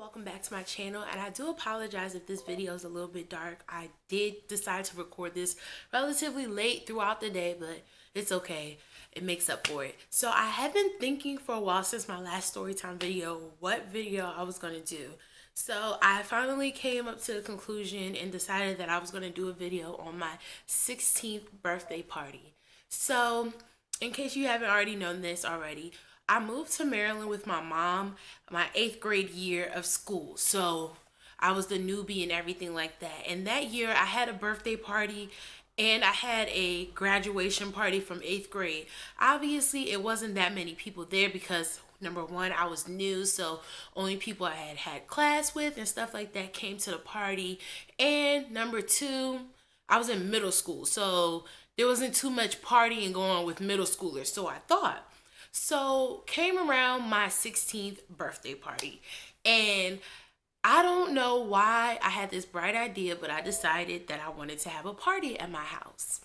welcome back to my channel, and I do apologize if this video is a little bit dark. I did decide to record this relatively late throughout the day, but it's okay. It makes up for it. So I have been thinking for a while since my last story time video what video I was going to do. So I finally came up to the conclusion and decided that I was going to do a video on my 16th birthday party. So in case you haven't already known this already, I moved to Maryland with my mom my 8th grade year of school. So I was the newbie and everything like that. And that year I had a birthday party and I had a graduation party from 8th grade. Obviously, it wasn't that many people there because number one, I was new, so only people I had had class with and stuff like that came to the party. And number two, I was in middle school, so there wasn't too much partying going on with middle schoolers, so I thought. So came around my 16th birthday party, and I don't know why I had this bright idea, but I decided that I wanted to have a party at my house.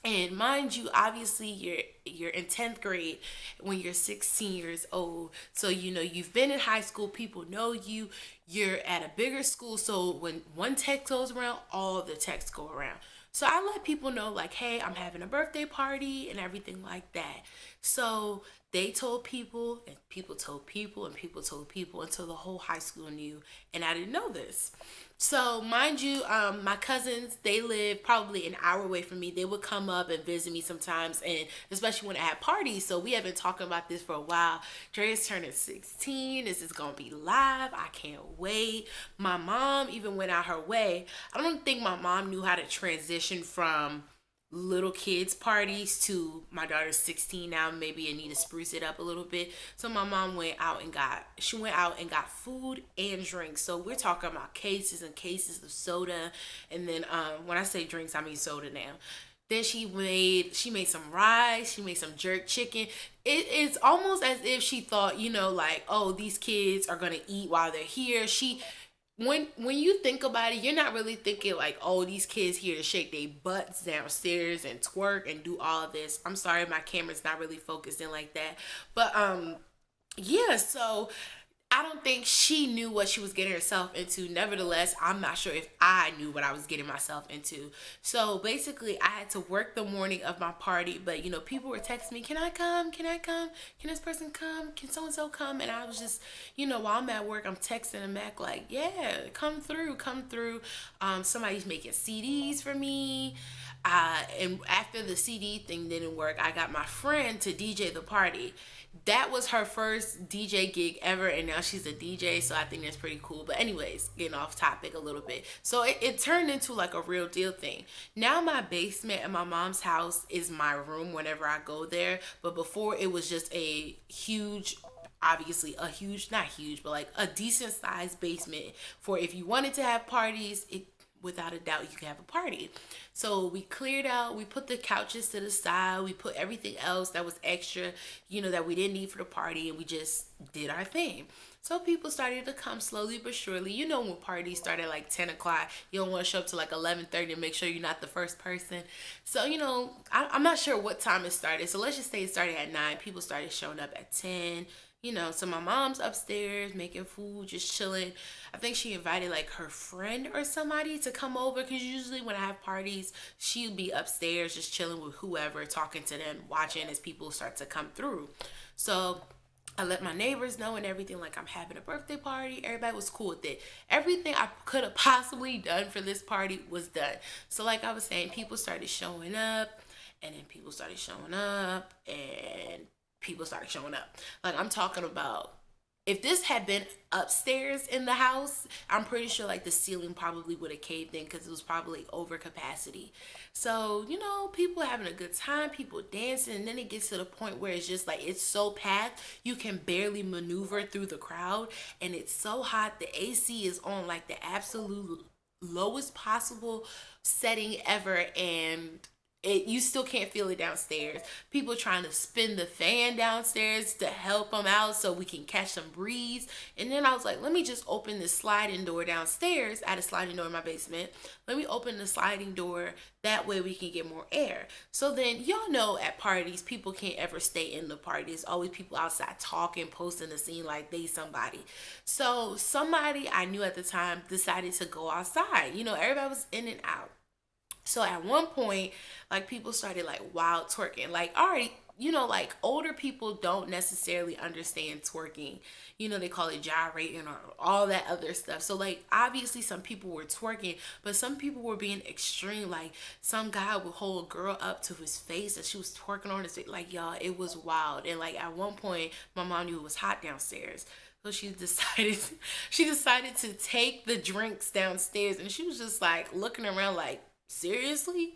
And mind you, obviously you're in 10th grade when you're 16 years old. So you know you've been in high school, people know you, you're at a bigger school, so when one text goes around, all the texts go around. So I let people know like, hey, I'm having a birthday party and everything like that. So they told people and people told people and people told people until the whole high school knew, and I didn't know this. So mind you, my cousins, they live probably an hour away from me. They would come up and visit me sometimes, and especially when I had parties. So we have been talking about this for a while. Drea's turning 16. This is gonna be live. I can't wait. My mom even went out her way. I don't think my mom knew how to transition from little kids parties to my daughter's 16 now. Maybe I need to spruce it up a little bit. So my mom went out and got food and drinks. So we're talking about cases and cases of soda, and then when I say drinks, I mean soda now. Then she made some rice, she made some jerk chicken. It's almost as if she thought, like, oh, these kids are gonna eat while they're here. When you think about it, you're not really thinking like, oh, these kids here to shake their butts downstairs and twerk and do all of this. I'm sorry, my camera's not really focused in like that. But yeah, so I don't think she knew what she was getting herself into. Nevertheless, I'm not sure if I knew what I was getting myself into. So basically, I had to work the morning of my party, but people were texting me, can I come? Can I come? Can this person come? Can so-and-so come? And I was just, while I'm at work, I'm texting them back like, yeah, come through, come through. Somebody's making CDs for me. And after the CD thing didn't work, I got my friend to DJ the party. That was her first DJ gig ever, and now she's a DJ, so I think that's pretty cool. But anyways, getting off topic a little bit. So it turned into like a real deal thing. Now my basement at my mom's house is my room whenever I go there, but before it was just a huge, obviously a huge, not huge, but like a decent sized basement for if you wanted to have parties. Without a doubt, you can have a party. So we cleared out, we put the couches to the side, we put everything else that was extra, that we didn't need for the party, and we just did our thing. So people started to come slowly but surely. When parties start at like 10 o'clock, you don't want to show up to like 11:30 and make sure you're not the first person. So, I'm not sure what time it started. So let's just say it started at 9. People started showing up at 10. So my mom's upstairs making food, just chilling. I think she invited like her friend or somebody to come over, because usually when I have parties, she'll be upstairs just chilling with whoever, talking to them, watching as people start to come through. So I let my neighbors know and everything, like I'm having a birthday party. Everybody was cool with it. Everything I could have possibly done for this party was done. So like I was saying, people started showing up, and then people started showing up, and people started showing up. Like, I'm talking about, if this had been upstairs in the house, I'm pretty sure like the ceiling probably would have caved in, because it was probably over capacity. So people having a good time, people dancing, and then it gets to the point where it's just like, it's so packed you can barely maneuver through the crowd, and it's so hot. The AC is on like the absolute lowest possible setting ever, and you still can't feel it downstairs. People trying to spin the fan downstairs to help them out so we can catch some breeze. And then I was like, let me just open the sliding door downstairs. I had a sliding door in my basement. Let me open the sliding door. That way we can get more air. So then, y'all know at parties, people can't ever stay in the party. There's always people outside talking, posting the scene like they somebody. So somebody I knew at the time decided to go outside. You know, everybody was in and out. So at one point, like, people started like wild twerking. Like, already, you know, like, older people don't necessarily understand twerking. You know, they call it gyrating or all that other stuff. So like, obviously some people were twerking, but some people were being extreme. Like, some guy would hold a girl up to his face and she was twerking on his face. Like, y'all, it was wild. And like, at one point, my mom knew it was hot downstairs. So she decided to take the drinks downstairs, and she was just like looking around like, seriously?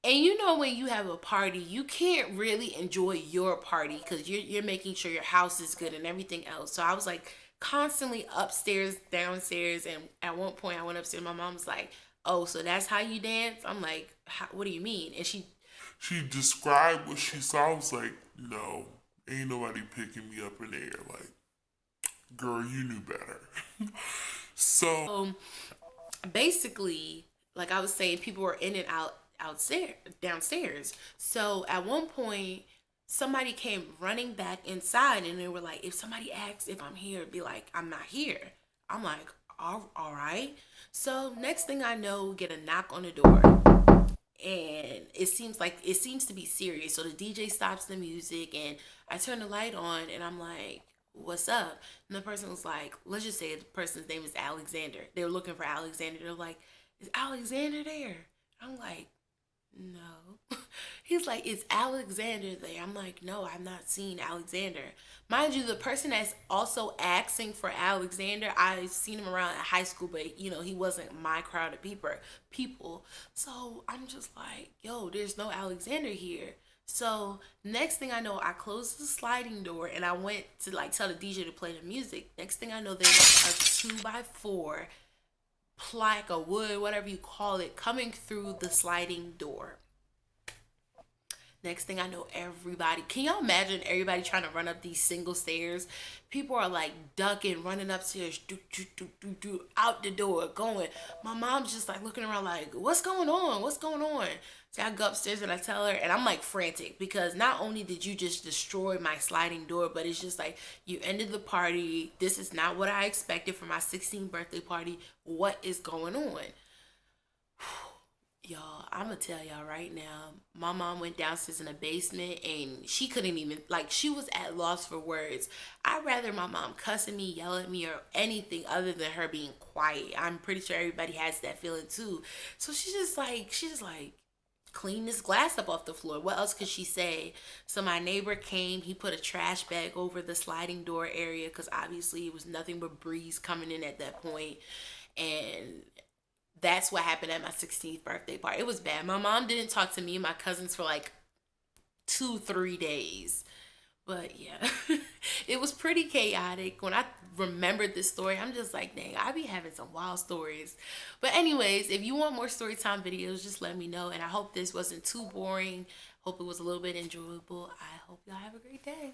And you know, when you have a party, you can't really enjoy your party because you're making sure your house is good and everything else. So I was like constantly upstairs, downstairs, and at one point I went upstairs. My mom was like, "Oh, so that's how you dance?" I'm like, "What do you mean?" And she described what she saw. I was like, "No, ain't nobody picking me up in the air. Like, girl, you knew better." So basically, like I was saying, people were in and out downstairs. So at one point, somebody came running back inside, and they were like, if somebody asks if I'm here, be like, I'm not here. I'm like, all right. So next thing I know, get a knock on the door, and it seems to be serious. So the DJ stops the music, and I turn the light on, and I'm like, what's up? And the person was like, let's just say the person's name is Alexander. They were looking for Alexander. They're like, is Alexander there? I'm like, no. He's like, is Alexander there? I'm like, no, I'm not seeing Alexander. Mind you, the person that's also asking for Alexander, I've seen him around at high school, but you know, he wasn't my crowd of people. So I'm just like, yo, there's no Alexander here. So next thing I know, I closed the sliding door and I went to like tell the DJ to play the music. Next thing I know, there's a 2x4 plaque or wood, whatever you call it, coming through the sliding door. Next thing I know, everybody, can y'all imagine everybody trying to run up these single stairs? People are like ducking, running upstairs, out the door, going. My mom's just like looking around like, what's going on? What's going on? So I go upstairs and I tell her, and I'm like frantic because not only did you just destroy my sliding door, but it's just like, you ended the party. This is not what I expected for my 16th birthday party. What is going on? Y'all, I'm gonna tell y'all right now, my mom went downstairs in the basement and she couldn't even, like, she was at loss for words. I'd rather my mom cussing me, yell at me, or anything other than her being quiet. I'm pretty sure everybody has that feeling too. So she's just like, clean this glass up off the floor. What else could she say? So my neighbor came, he put a trash bag over the sliding door area because obviously it was nothing but breeze coming in at that point. And that's what happened at my 16th birthday party. It was bad. My mom didn't talk to me and my cousins for like 2-3 days. But yeah, it was pretty chaotic. When I remembered this story, I'm just like, dang, I be having some wild stories. But anyways, if you want more story time videos, just let me know. And I hope this wasn't too boring. Hope it was a little bit enjoyable. I hope y'all have a great day.